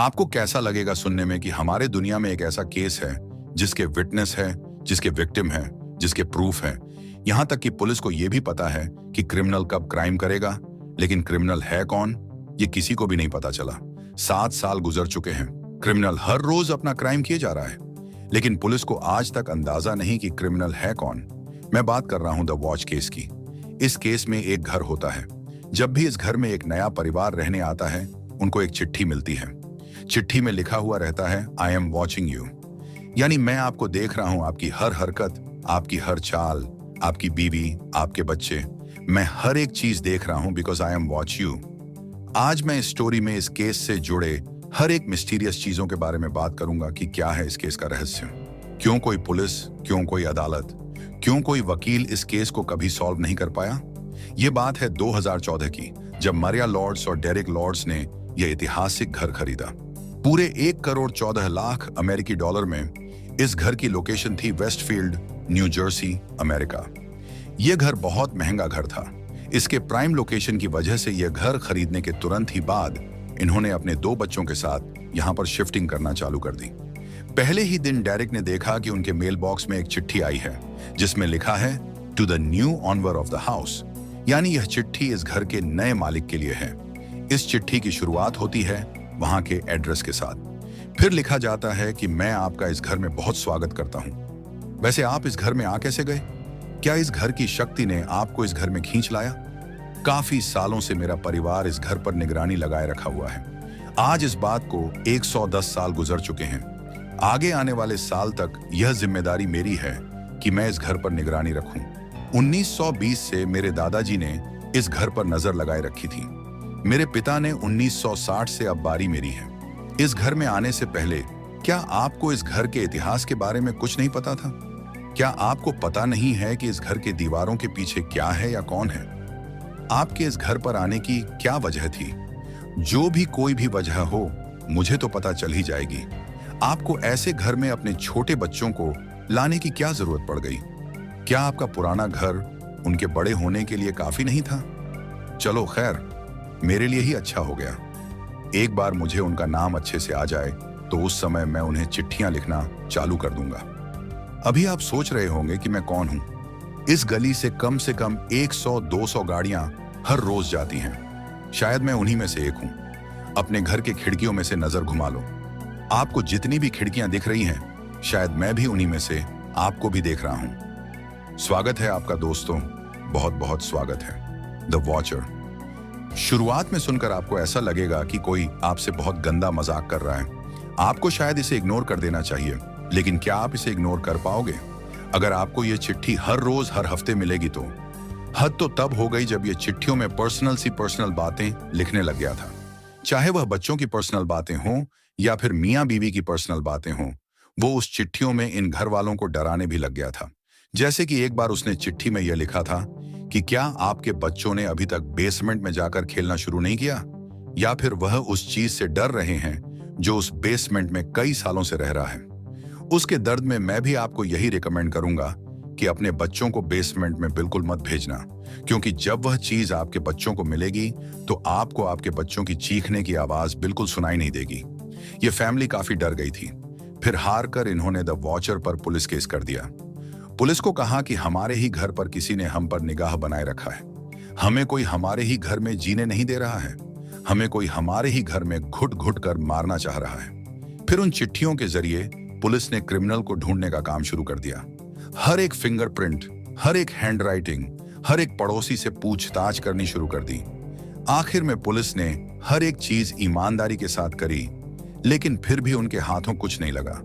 आपको कैसा लगेगा सुनने में कि हमारे दुनिया में एक ऐसा केस है जिसके विटनेस है, जिसके विक्टिम है, जिसके प्रूफ है, यहां तक कि पुलिस को यह भी पता है कि क्रिमिनल कब क्राइम करेगा, लेकिन क्रिमिनल है कौन ये किसी को भी नहीं पता चला। 7 साल गुजर चुके हैं, क्रिमिनल हर रोज अपना क्राइम किए जा रहा है, लेकिन पुलिस को आज तक अंदाजा नहीं कि क्रिमिनल है कौन। मैं बात कर रहा हूं द वॉच केस की। इस केस में एक घर होता है। जब भी इस घर में एक नया परिवार रहने आता है, उनको एक चिट्ठी मिलती है। चिट्ठी में लिखा हुआ रहता है, आई एम वॉचिंग यू, यानी मैं आपको देख रहा हूं, आपकी हर हरकत, आपकी हर चाल, आपकी बीवी, आपके बच्चे, मैं हर एक चीज देख रहा हूं because I am watch you. आज मैं इस स्टोरी में इस केस से जुड़े हर एक मिस्टीरियस चीजों के बारे में बात करूंगा कि क्या है इस केस का रहस्य, क्यों कोई पुलिस, क्यों कोई अदालत, क्यों कोई वकील इस केस को कभी सॉल्व नहीं कर पाया। ये बात है 2014 की, जब मारिया लॉर्ड्स और डेरिक लॉर्ड्स ने यह ऐतिहासिक घर खरीदा। पूरे 1 करोड़ 14 लाख अमेरिकी डॉलर में इस घर की लोकेशन थी वेस्टफील्ड, न्यू जर्सी, अमेरिका। यह घर बहुत महंगा घर था। इसके प्राइम लोकेशन की वजह से यह घर खरीदने के तुरंत ही बाद इन्होंने अपने 2 बच्चों के साथ यहां पर शिफ्टिंग करना चालू कर दी। पहले ही दिन डेरिक ने देखा कि उनके मेल बॉक्स में एक चिट्ठी आई है जिसमें लिखा है, to the new owner of the house, यानी यह चिट्ठी इस घर के नए मालिक के लिए है। इस चिट्ठी की शुरुआत होती है वहां के एड्रेस के साथ। फिर लिखा जाता है कि मैं आपका इस घर में बहुत स्वागत करता हूं। वैसे आप इस घर में आ कैसे गए? क्या इस घर की शक्ति ने आपको इस घर में खींच लाया? काफी सालों से मेरा परिवार इस घर पर निगरानी लगाए रखा हुआ है। आज इस बात को 110 साल गुजर चुके हैं। आगे आने वाले साल तक यह जिम्मेदारी मेरी है कि मैं इस घर पर निगरानी रखूं। 1920 से मेरे दादाजी ने इस घर पर नजर लगाए रखी थी। मेरे पिता ने 1960 से अब बारी मेरी है। इस घर में आने से पहले क्या आपको इस घर के इतिहास के बारे में कुछ नहीं पता था? क्या आपको पता नहीं है कि इस घर के दीवारों के पीछे क्या है या कौन है? आपके इस घर पर आने की क्या वजह थी? जो भी कोई भी वजह हो, मुझे तो पता चल ही जाएगी। आपको ऐसे घर में अपने छोटे बच्चों को लाने की क्या जरूरत पड़ गई? क्या आपका पुराना घर उनके बड़े होने के लिए काफी नहीं था? चलो खैर, मेरे लिए ही अच्छा हो गया। एक बार मुझे उनका नाम अच्छे से आ जाए तो उस समय मैं उन्हें चिट्ठियां लिखना चालू कर दूंगा। अभी आप सोच रहे होंगे कि मैं कौन हूं। इस गली से कम 100-200 गाड़ियां हर रोज जाती हैं। शायद मैं उन्हीं में से एक हूं। अपने घर के खिड़कियों में से नजर घुमा लो। आपको जितनी भी खिड़कियां दिख रही हैं, शायद मैं भी उन्हीं में से आपको भी देख रहा हूं। स्वागत है आपका दोस्तों, बहुत बहुत स्वागत है। The watcher. शुरुआत में सुनकर आपको ऐसा लगेगा कि कोई आपसे बहुत गंदा मजाक कर रहा है। आपको शायद इसे इग्नोर कर देना चाहिए, लेकिन क्या आप इसे इग्नोर कर पाओगे? अगर आपको यह चिट्ठी हर रोज हर हफ्ते मिलेगी तो हद तो तब हो गई जब ये चिट्ठियों में पर्सनल बातें लिखने लग गया था। चाहे वह बच्चों की पर्सनल बातें हों या फिर मियाँ बीवी की पर्सनल बातें हों, वो उस चिट्ठियों में इन घर वालों को डराने भी लग गया था। जैसे कि एक बार उसने चिट्ठी में यह लिखा था कि क्या आपके बच्चों ने अभी तक बेसमेंट में जाकर खेलना शुरू नहीं किया, या फिर वह उस चीज से डर रहे हैं जो उस बेसमेंट में कई सालों से रह रहा है। उसके दर्द में मैं भी आपको यही रिकमेंड करूंगा कि अपने बच्चों को बेसमेंट में बिल्कुल मत भेजना, क्योंकि जब वह चीज आपके बच्चों को मिलेगी तो आपको आपके बच्चों की चीखने की आवाज बिल्कुल सुनाई नहीं देगी। ये फैमिली काफी डर गई थी। फिर हार कर इन्होंने द वॉचर पर पुलिस केस कर दिया। पुलिस को कहा कि हमारे ही घर पर किसी ने हम पर निगाह बनाए रखा है। हमें कोई हमारे ही घर में जीने नहीं दे रहा है। हमें कोई हमारे ही घर में घुट घुट कर मारना चाह रहा है। फिर उन चिट्ठियों के जरिए पुलिस ने क्रिमिनल को ढूंढने का काम शुरू कर दिया। हर एक फिंगरप्रिंट, हर एक हैंडराइटिंग, हर एक पड़ोसी से पूछताछ करनी शुरू कर दी। आखिर में पुलिस ने हर एक चीज ईमानदारी के साथ करी, लेकिन फिर भी उनके हाथों कुछ नहीं लगा।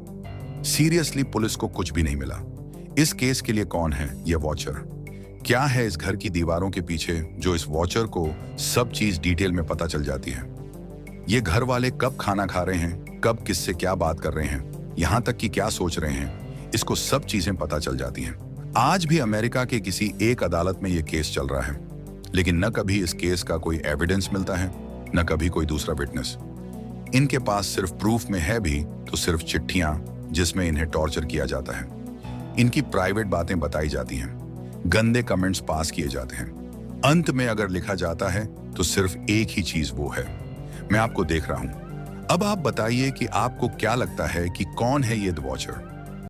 सीरियसली पुलिस को कुछ भी नहीं मिला। इस केस के लिए कौन है यह वॉचर? क्या है इस घर की दीवारों के पीछे जो इस वॉचर को सब चीज डिटेल में पता चल जाती है? ये घर वाले कब खाना खा रहे हैं, कब किससे क्या बात कर रहे हैं, यहां तक कि क्या सोच रहे हैं, इसको सब चीजें पता चल जाती हैं। आज भी अमेरिका के किसी एक अदालत में यह केस चल रहा है, लेकिन न कभी इस केस का कोई एविडेंस मिलता है, न कभी कोई दूसरा विटनेस। इनके पास सिर्फ प्रूफ में है भी तो सिर्फ चिट्ठियां जिसमें इन्हें टॉर्चर किया जाता है। इनकी प्राइवेट बातें बताई जाती हैं, गंदे कमेंट्स पास किए जाते हैं। अंत में अगर लिखा जाता है तो सिर्फ एक ही चीज वो है, मैं आपको देख रहा हूं, अब आप बताइए कि आपको क्या लगता है कि कौन है ये द वॉचर।